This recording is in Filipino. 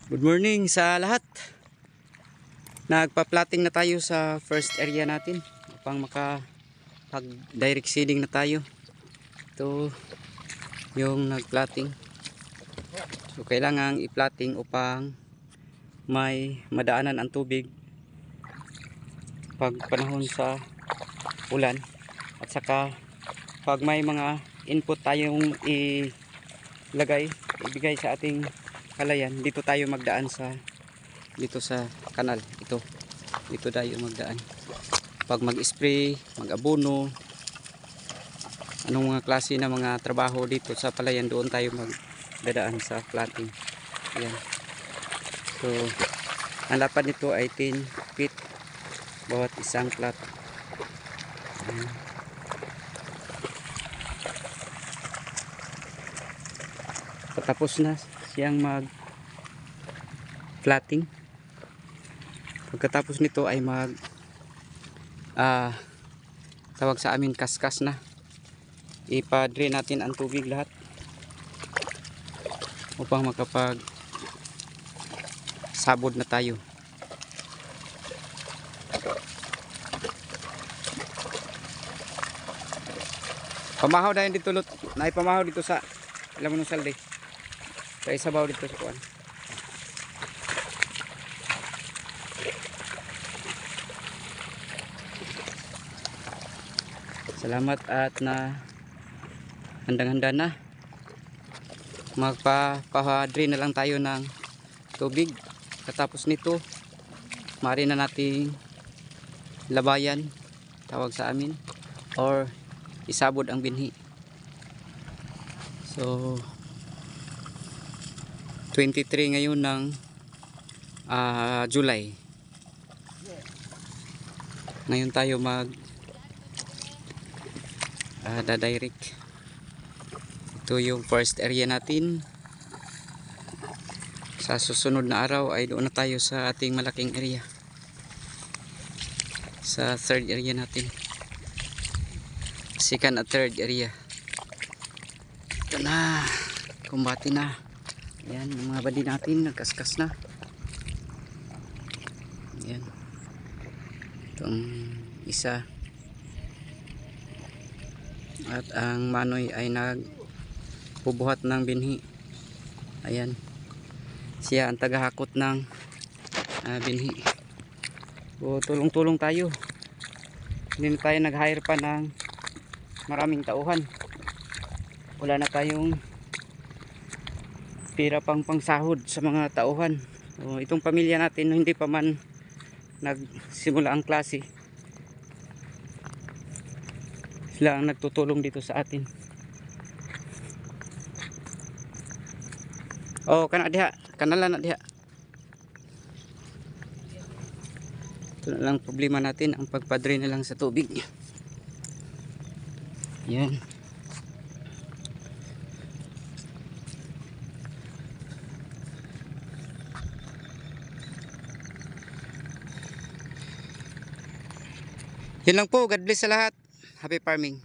Good morning sa lahat. Nagpa-plotting na tayo sa first area natin upang makapag direct seeding na tayo. Ito yung nag-plotting. So kailangan i-plotting upang may madaanan ang tubig pag panahon sa ulan, at saka pag may mga input tayong ibigay sa ating kalayan, dito tayo magdaan dito sa kanal. Dito tayo magdaan pag mag-spray, mag-abono, anong mga klase na mga trabaho dito sa palayan, doon tayo magdadaan sa plotting. Ayan. So ang lapad nito ay 10 feet bawat isang plot. Ayan. Patapos na siyang mag plotting. Pagkatapos nito ay tawag sa amin kaskas na. Ipa-drain natin ang tubig lahat upang makapag sabod na tayo. Pamahaw dahil dito naipamahaw dito sa Lamunong Salde. Kaya sabaw dito sa kuwan. Salamat at handang-handa na. Magpa-drain na lang tayo ng tubig. Katapos nito, maaari na nating labayan, tawag sa amin, or isabod ang binhi. So 23 ngayon ng July. Ngayon tayo dadirect. Ito yung first area natin. Sa susunod na araw ay doon na tayo sa ating malaking area, sa third area natin, second at third area. Ito na, kumbati na. Ayan, yung mga badi natin nagkaskas na. Ayan, itong isa. At ang manoy ay nagbubuhat ng binhi. Ayan, siya ang tagahakot ng binhi. So tulong-tulong tayo. Hindi na tayo nag-hire pa ng maraming tauhan. Wala na tayong pira pangsahod sa mga tauhan. So itong pamilya natin, hindi pa man nagsimula ang klase, sila ang nagtutulong dito sa atin. Oh, kanalan na diha. Ito na lang problema natin, ang pagpadre na lang sa tubig. Yan. Yan lang po. God bless sa lahat. Happy farming.